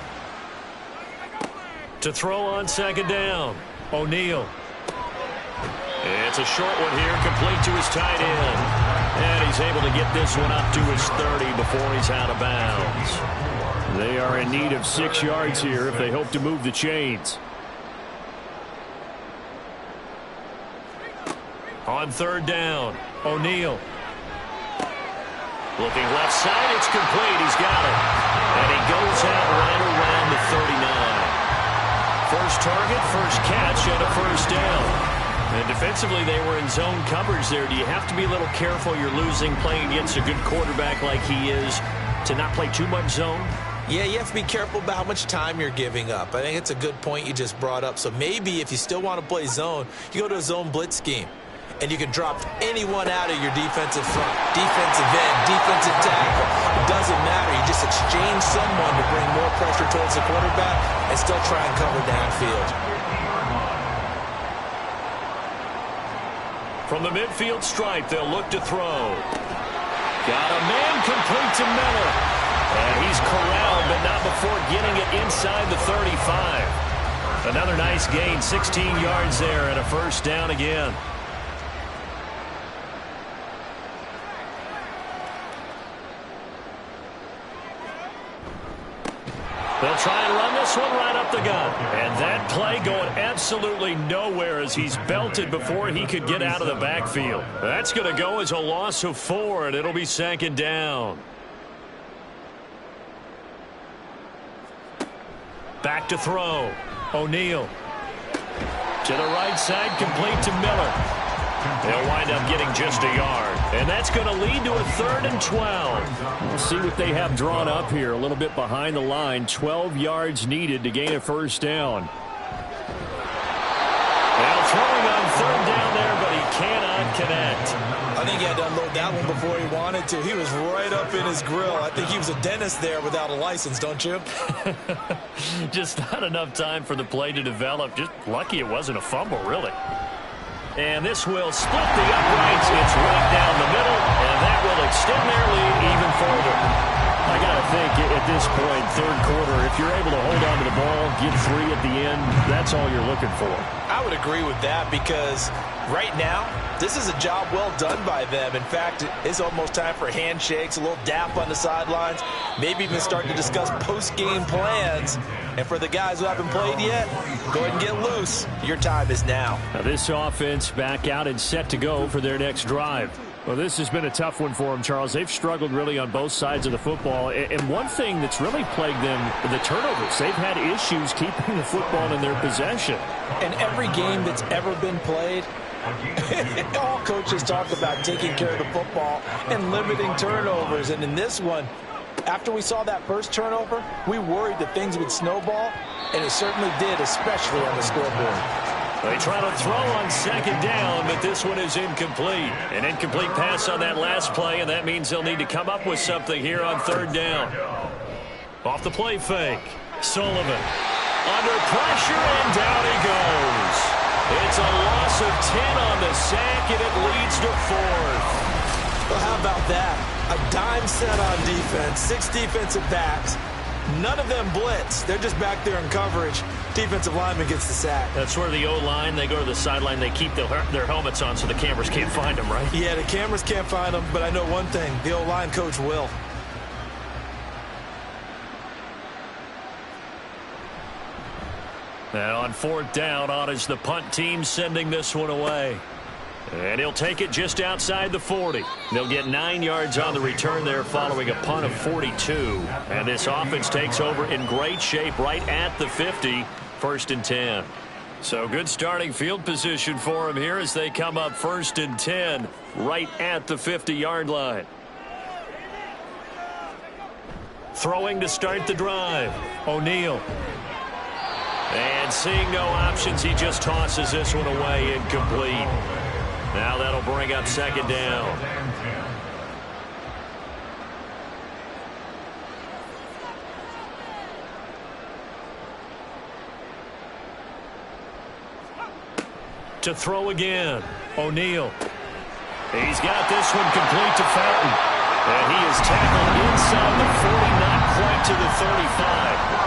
To throw on second down, O'Neal. It's a short one here, complete to his tight end. And he's able to get this one up to his 30 before he's out of bounds. They are in need of 6 yards here if they hope to move the chains. On third down, O'Neal. Looking left side, it's complete. He's got it. And he goes out right around the 39. First target, first catch, and a first down. And defensively, they were in zone coverage there. Do you have to be a little careful? You're losing, playing against a good quarterback like he is, to not play too much zone? Yeah, you have to be careful about how much time you're giving up. I think it's a good point you just brought up. So maybe if you still want to play zone, you go to a zone blitz scheme. And you can drop anyone out of your defensive front, defensive end, defensive tackle. It doesn't matter. You just exchange someone to bring more pressure towards the quarterback and still try and cover downfield. From the midfield stripe, they'll look to throw. Got a man complete to Miller. And he's corralled, but not before getting it inside the 35. Another nice gain, 16 yards there, and a first down again. They'll try and run this one right up the gut. And that play going absolutely nowhere as he's belted before he could get out of the backfield. That's going to go as a loss of 4, and it'll be second down. Back to throw. O'Neal. To the right side, complete to Miller. They'll wind up getting just a yard. And that's going to lead to a 3rd and 12. We'll see what they have drawn up here. A little bit behind the line. 12 yards needed to gain a first down. Now throwing on 3rd down there, but he cannot connect. I think he had to unload that one before he wanted to. He was right up in his grill. I think he was a dentist there without a license, don't you? Just not enough time for the play to develop. Just lucky it wasn't a fumble, really. And this will split the uprights. It's right down the middle, and that will extend their lead even further. I got to think at this point, 3rd quarter, if you're able to hold on to the ball, get 3 at the end, that's all you're looking for. I would agree with that because right now, this is a job well done by them. In fact, it's almost time for handshakes, a little dap on the sidelines, maybe even start to discuss post-game plans. And for the guys who haven't played yet, go ahead and get loose. Your time is now. Now this offense back out and set to go for their next drive. Well, this has been a tough one for them, Charles. They've struggled really on both sides of the football. And one thing that's really plagued them, the turnovers. They've had issues keeping the football in their possession. And every game that's ever been played, all coaches talk about taking care of the football and limiting turnovers. And in this one, after we saw that first turnover, we worried that things would snowball, and it certainly did, especially on the scoreboard. They try to throw on second down, but this one is incomplete. An incomplete pass on that last play, and that means they'll need to come up with something here on 3rd down. Off the play fake. Sullivan under pressure, and down he goes. It's a loss of 10 on the sack, and it leads to 4th. Well, how about that? A dime set on defense, 6 defensive backs. None of them blitz. They're just back there in coverage. Defensive lineman gets the sack. That's where the O-line, they go to the sideline, they keep their helmets on so the cameras can't find them, right? Yeah, the cameras can't find them, but I know one thing. The O-line coach will. And on 4th down, on is the punt team sending this one away. And he'll take it just outside the 40. They'll get 9 yards on the return there following a punt of 42. And this offense takes over in great shape right at the 50, 1st and 10. So good starting field position for him here as they come up 1st and 10 right at the 50-yard line. Throwing to start the drive. O'Neal. And seeing no options, he just tosses this one away incomplete. Now that'll bring up 2nd down. To throw again. O'Neal. He's got this one complete to Fountain. And he is tackled inside the 40, not quite to the 35.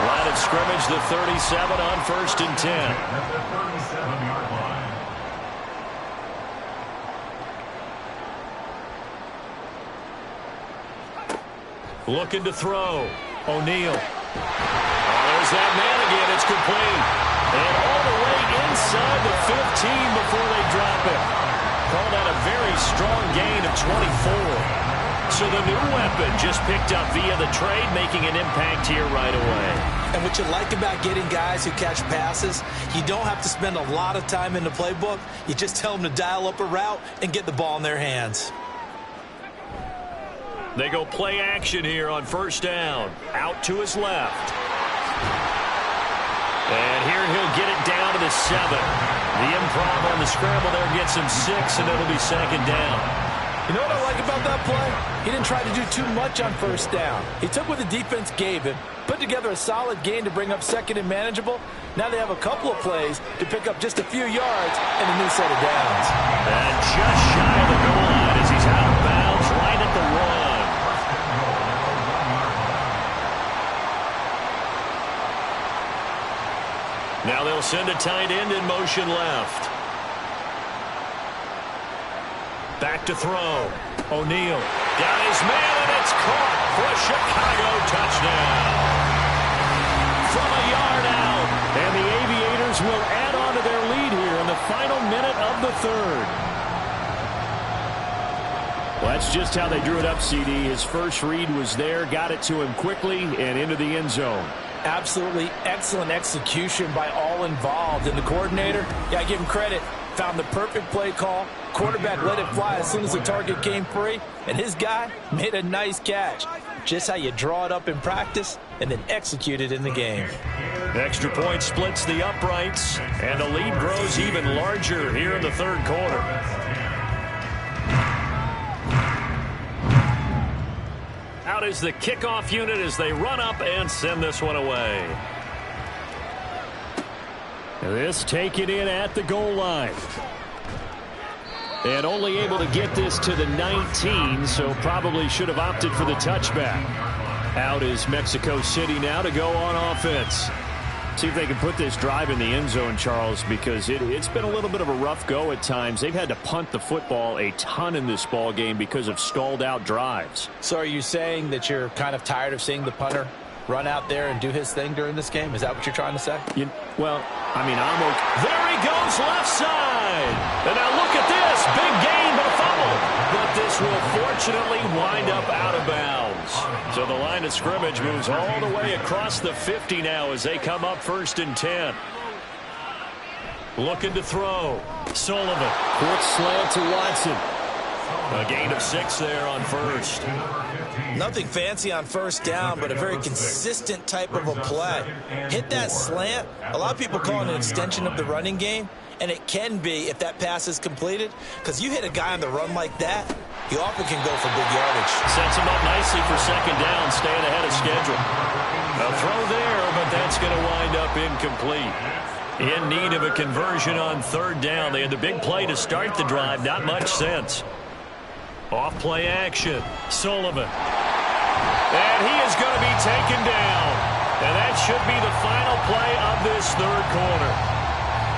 Line of scrimmage, the 37 on 1st and 10. At the 37-yard line. Looking to throw. O'Neal. Oh, there's that man again. It's complete. And all the way inside the 15 before they drop it. Call that a very strong gain of 24. So the new weapon just picked up via the trade, making an impact here right away. And what you like about getting guys who catch passes, you don't have to spend a lot of time in the playbook. You just tell them to dial up a route and get the ball in their hands. They go play action here on 1st down. Out to his left. And here he'll get it down to the 7. The improv on the scramble there gets him 6, and it'll be 2nd down. You know what I like about that play? He didn't try to do too much on 1st down. He took what the defense gave him, put together a solid gain to bring up 2nd and manageable. Now they have a couple of plays to pick up just a few yards and a new set of downs. And just shy of the goal line as he's out of bounds right at the 1. Now they'll send a tight end in motion left. Back to throw. O'Neal. Got his man, and it's caught for a Chicago touchdown. From a yard out. And the Aviators will add on to their lead here in the final minute of the 3rd. Well, that's just how they drew it up, CD. His first read was there, got it to him quickly, and into the end zone. Absolutely excellent execution by all involved. And the coordinator, yeah, give him credit, found the perfect play call. Quarterback let it fly as soon as the target came free, and his guy made a nice catch. Just how you draw it up in practice and then execute it in the game. Extra point splits the uprights, and the lead grows even larger here in the 3rd quarter. Out is the kickoff unit as they run up and send this one away. This taken in at the goal line. And only able to get this to the 19, so probably should have opted for the touchback. Out is Mexico City now to go on offense. See if they can put this drive in the end zone, Charles, because it's been a little bit of a rough go at times. They've had to punt the football a ton in this ball game because of stalled out drives. So are you saying that you're kind of tired of seeing the punter run out there and do his thing during this game? Is that what you're trying to say? Well, I mean, I'm okay. There he goes left side. And now look at this. Big gain, but a fumble. But this will fortunately wind up out of bounds. So the line of scrimmage moves all the way across the 50 now as they come up 1st and 10. Looking to throw. Sullivan. Quick slant to Watson. A gain of 6 there on 1st. Nothing fancy on 1st down, but a very consistent type of a play. Hit that slant. A lot of people call it an extension of the running game, and it can be if that pass is completed, because you hit a guy on the run like that, he often can go for big yardage. Sets him up nicely for 2nd down, staying ahead of schedule. A throw there, but that's going to wind up incomplete. In need of a conversion on 3rd down. They had the big play to start the drive, not much sense. Off play action. Sullivan. And he is going to be taken down. And that should be the final play of this 3rd quarter.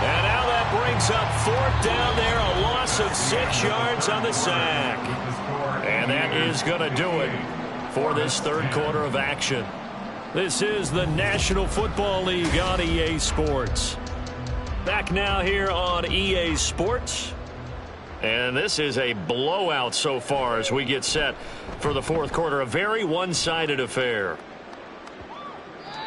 And now that brings up 4th down there. A loss of 6 yards on the sack. And that is going to do it for this 3rd quarter of action. This is the National Football League on EA Sports. Back now here on EA Sports. And this is a blowout so far as we get set for the fourth quarter. A very one-sided affair.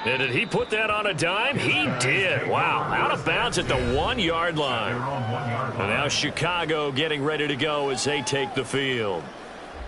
And did he put that on a dime? He did. Wow. Out of bounds at the 1-yard line. And now Chicago getting ready to go as they take the field.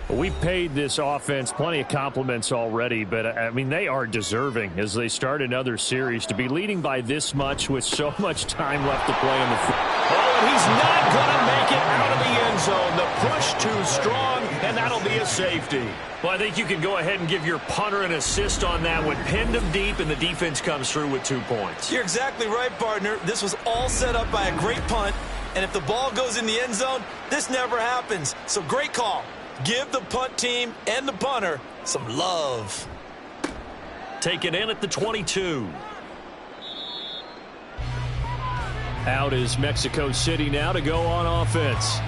We paid this offense plenty of compliments already, but, I mean, they are deserving as they start another series to be leading by this much with so much time left to play in the field. Oh, and he's not going to make it out of the end zone. The push too strong, and that'll be a safety. Well, I think you can go ahead and give your punter an assist on that one. Pinned him deep, and the defense comes through with 2 points. You're exactly right, partner. This was all set up by a great punt, and if the ball goes in the end zone, this never happens. So great call. Give the punt team and the punter some love. Taken in at the 22. Out is Mexico City now to go on offense.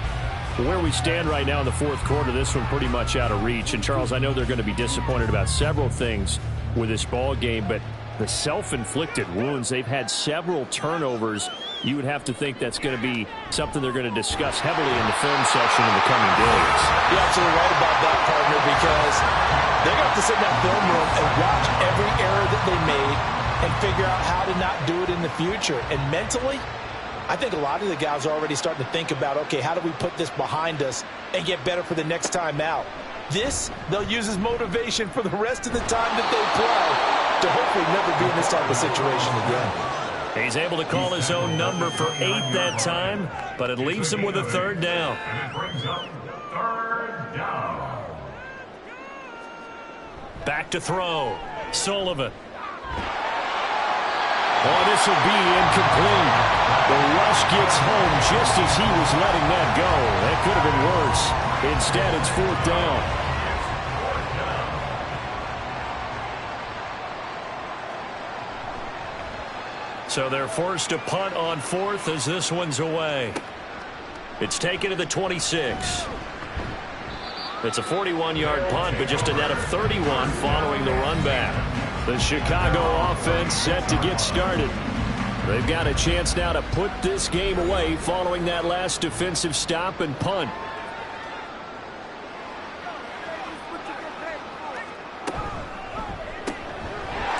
Where we stand right now in the fourth quarter, this one pretty much out of reach. And, Charles, I know they're going to be disappointed about several things with this ball game, but the self-inflicted wounds, they've had several turnovers. You would have to think that's going to be something they're going to discuss heavily in the film section in the coming days. You're absolutely right about that, partner, because they're going to have to sit in that film room and watch every error that they made and figure out how to not do it in the future. And mentally, I think a lot of the guys are already starting to think about, okay, how do we put this behind us and get better for the next time out? This, they'll use as motivation for the rest of the time that they play to hopefully never be in this type of situation again. He's able to call his own number for 8 that time, but it leaves him with a third down. And it brings up third down. Back to throw. Sullivan. Oh, this will be incomplete. The rush gets home just as he was letting that go. That could have been worse. Instead, it's fourth down. So they're forced to punt on fourth as this one's away. It's taken to the 26. It's a 41-yard punt, but just a net of 31 following the run back. The Chicago offense set to get started. They've got a chance now to put this game away following that last defensive stop and punt.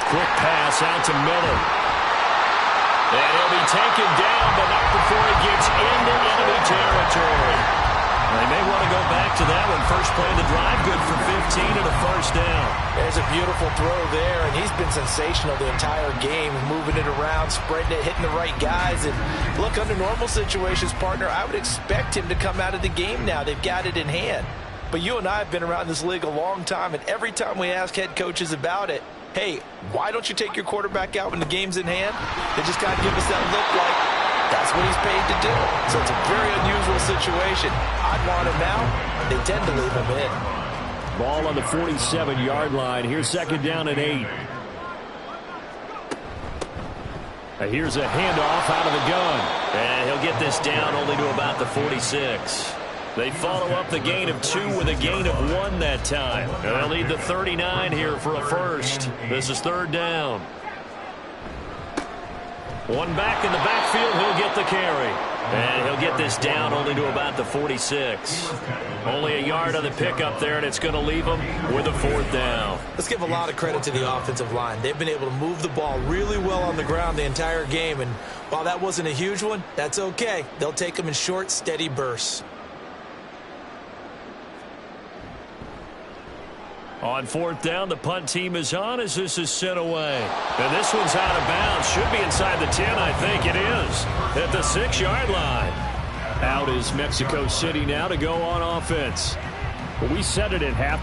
Quick pass out to Miller. And he'll be taken down, but not before he gets into enemy territory. They may want to go back to that one. First play of the drive, good for 15 and a first down. There's a beautiful throw there, and he's been sensational the entire game, moving it around, spreading it, hitting the right guys. And look, under normal situations, partner, I would expect him to come out of the game now. They've got it in hand. But you and I have been around this league a long time, and every time we ask head coaches about it, hey, why don't you take your quarterback out when the game's in hand? They just got to give us that look like that's what he's paid to do. So it's a very unusual situation. I'd want him out. They tend to leave him in. Ball on the 47-yard line. Here's second down and 8. Here's a handoff out of the gun. And he'll get this down only to about the 46. They follow up the gain of 2 with a gain of 1 that time. And they'll need the 39 here for a first. This is third down. One back in the backfield, he'll get the carry. And he'll get this down only to about the 46. Only a yard on the pickup there, and it's going to leave him with a fourth down. Let's give a lot of credit to the offensive line. They've been able to move the ball really well on the ground the entire game. And while that wasn't a huge one, that's okay. They'll take them in short, steady bursts. On fourth down, the punt team is on as this is sent away. And this one's out of bounds. Should be inside the 10, I think it is. At the 6-yard line. Out is Mexico City now to go on offense. We said it at half.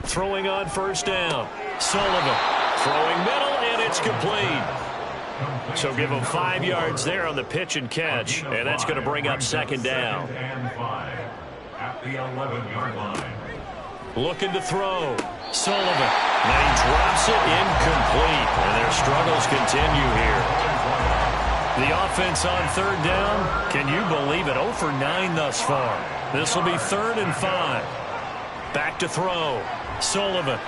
throwing on first down. Sullivan throwing middle, and it's complete. So give him 5 yards there on the pitch and catch, and that's going to bring up second down. At the 11-yard line. Looking to throw. Sullivan. Now he drops it incomplete, and their struggles continue here. The offense on third down. Can you believe it? 0 for 9 thus far. This will be 3rd and 5. Back to throw. Sullivan.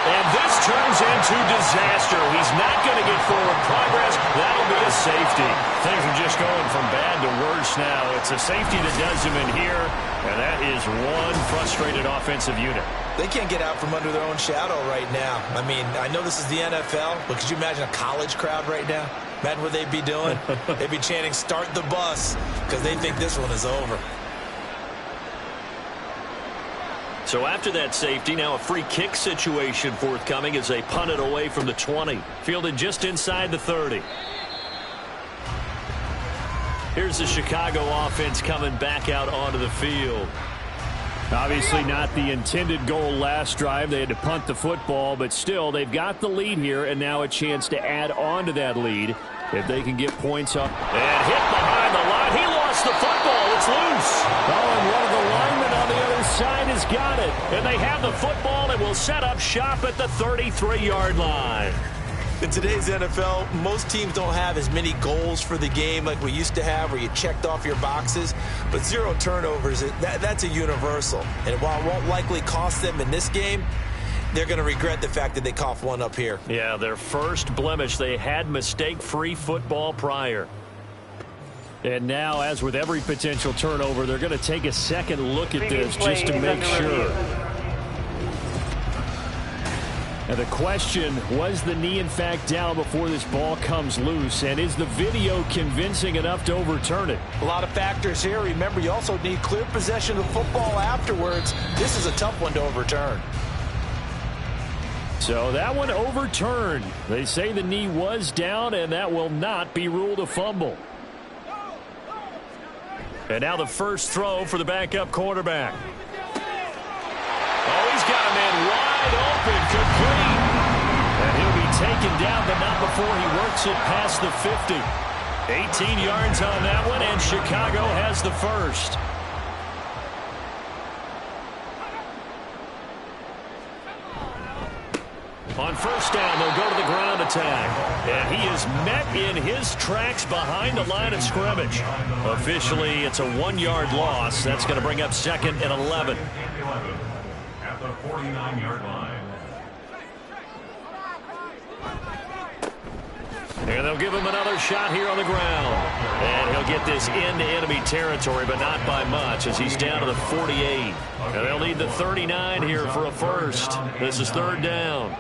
And this turns into disaster. He's not going to get forward progress. That'll be a safety. Things are just going from bad to worse now. It's a safety that does him in here, and that is one frustrated offensive unit. They can't get out from under their own shadow right now. I mean, I know this is the NFL, but could you imagine a college crowd right now? Imagine what they'd be doing. They'd be chanting, "Start the bus," because they think this one is over. So after that safety, now a free kick situation forthcoming as they punt it away from the 20. Fielded just inside the 30. Here's the Chicago offense coming back out onto the field. Obviously not the intended goal last drive. They had to punt the football, but still they've got the lead here, and now a chance to add on to that lead if they can get points up. And hit behind the line. He lost the football. It's loose. Oh, and one of the linemen on the other side has got it. And they have the football and will set up shop at the 33-yard line. In today's NFL, most teams don't have as many goals for the game like we used to have, where you checked off your boxes. But 0 turnovers, that's a universal. And while it won't likely cost them in this game, they're going to regret the fact that they coughed one up here. Yeah, their first blemish. They had mistake-free football prior. And now, as with every potential turnover, they're going to take a second look at this just to make sure. Now the question, was the knee in fact down before this ball comes loose? And is the video convincing enough to overturn it? A lot of factors here. Remember, you also need clear possession of football afterwards. This is a tough one to overturn. So that one overturned. They say the knee was down, and that will not be ruled a fumble. And now the first throw for the backup quarterback. Oh, he's got a man wide open, complete. And he'll be taken down, but not before he works it past the 50. 18 yards on that one, and Chicago has the first. On first down, they'll go to the ground attack. And he is met in his tracks behind the line of scrimmage. Officially, it's a 1-yard loss. That's going to bring up 2nd and 11. At the 49-yard line. And they'll give him another shot here on the ground. And he'll get this into enemy territory, but not by much, as he's down to the 48. And they'll need the 39 here for a first. This is 3rd down.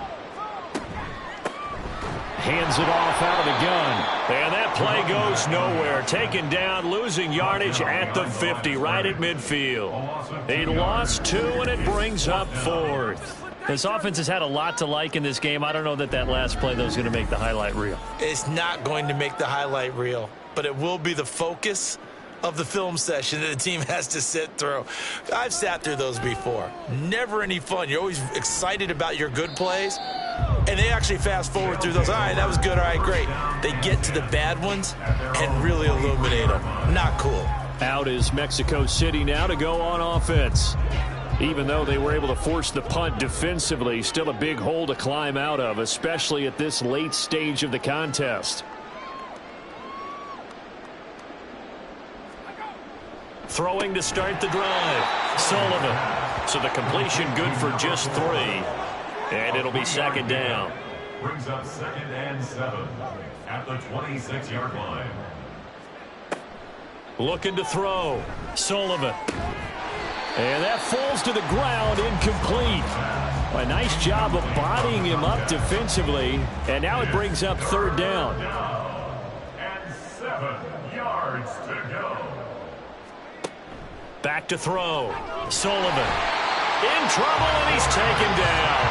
Hands it off out of the gun. And that play goes nowhere. Taken down, losing yardage at the 50, right at midfield. He lost 2, and it brings up 4th. This offense has had a lot to like in this game. I don't know that last play, though, is going to make the highlight reel. It's not going to make the highlight reel, but it will be the focus of the film session that the team has to sit through. I've sat through those before. Never any fun. You're always excited about your good plays, and they actually fast forward through those. All right, that was good. All right, great. They get to the bad ones and really illuminate them. Not cool. Out is Mexico City now to go on offense. Even though they were able to force the punt defensively, still a big hole to climb out of, especially at this late stage of the contest. Throwing to start the drive. Sullivan. So the completion good for just 3. And it'll be 2nd down. Brings up 2nd and 7 at the 26-yard line. Looking to throw. Sullivan. And that falls to the ground, incomplete. A nice job of bodying him up defensively. And now it brings up 3rd down. And 7 yards to go. Back to throw. Sullivan. In trouble, and he's taken down.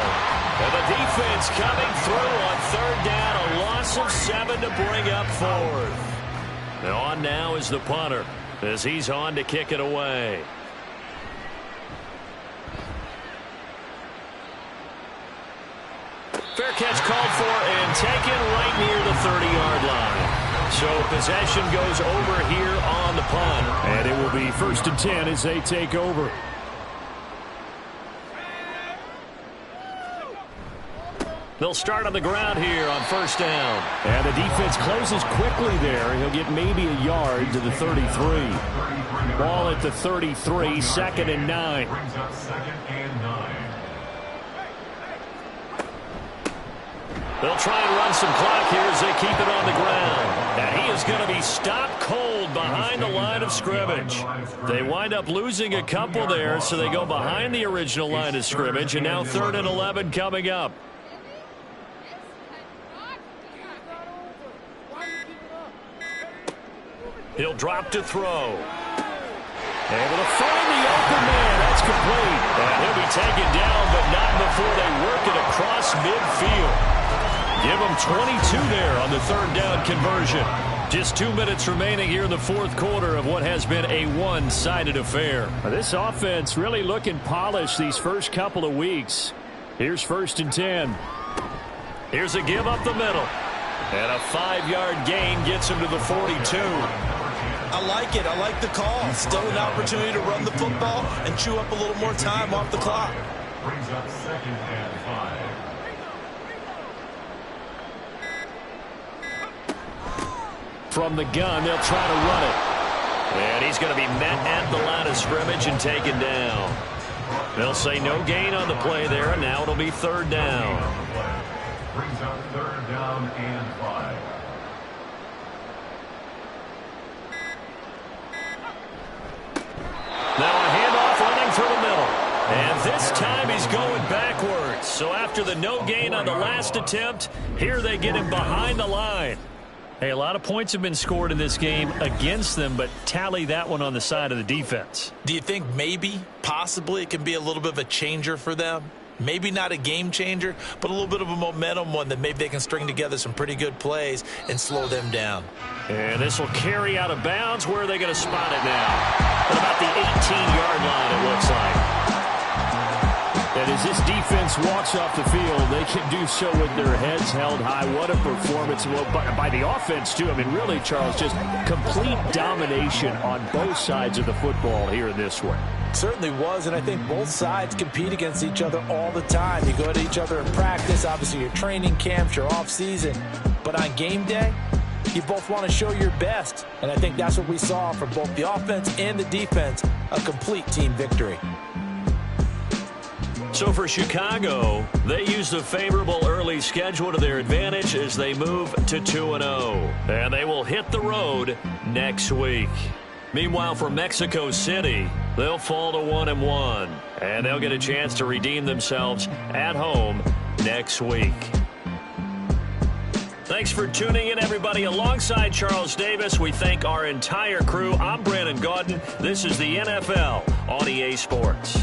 And the defense coming through on 3rd down. A loss of 7 to bring up 4th. And on now is the punter, as he's on to kick it away. catch called for and taken right near the 30-yard line. So possession goes over here on the punt. And it will be 1st and 10 as they take over. They'll start on the ground here on 1st down. And the defense closes quickly there. He'll get maybe a yard to the 33. Ball at the 33, 2nd and 9. Brings up 2nd and 9. They'll try and run some clock here as they keep it on the ground. And he is going to be stopped cold behind the line of scrimmage. They wind up losing a couple there, so they go behind the original line of scrimmage, and now 3rd and 11 coming up. He'll drop to throw. Able to find the open man. That's complete. And he'll be taken down, but not before they work it across midfield. Give him 22 there on the 3rd down conversion. Just 2 minutes remaining here in the 4th quarter of what has been a one-sided affair. This offense really looking polished these first couple of weeks. Here's 1st and 10. Here's a give up the middle. And a 5-yard gain gets him to the 42. I like it. I like the call. Still an opportunity to run the football and chew up a little more time off the clock. Brings up 2nd and 5. From the gun, they'll try to run it. And he's going to be met at the line of scrimmage and taken down. They'll say no gain on the play there, and now it'll be 3rd down. Brings up 3rd down and 5. Now a handoff running through the middle. And this time he's going backwards. So after the no gain on the last attempt, here they get him behind the line. Hey, a lot of points have been scored in this game against them, but tally that one on the side of the defense. Do you think maybe, possibly, it can be a little bit of a changer for them? Maybe not a game changer, but a little bit of a momentum one that maybe they can string together some pretty good plays and slow them down. And this will carry out of bounds. Where are they going to spot it now? At about the 18-yard line, it looks like. And as this defense walks off the field, they can do so with their heads held high. What a performance by the offense, too. I mean, really, Charles, just complete domination on both sides of the football here in this one. Certainly was, and I think both sides compete against each other all the time. You go at each other in practice, obviously your training camps, your off-season. But on game day, you both want to show your best. And I think that's what we saw from both the offense and the defense, a complete team victory. So for Chicago, they used a favorable early schedule to their advantage as they move to 2-0. And they will hit the road next week. Meanwhile, for Mexico City, they'll fall to 1-1. And they'll get a chance to redeem themselves at home next week. Thanks for tuning in, everybody. Alongside Charles Davis, we thank our entire crew. I'm Brandon Gaudin. This is the NFL on EA Sports.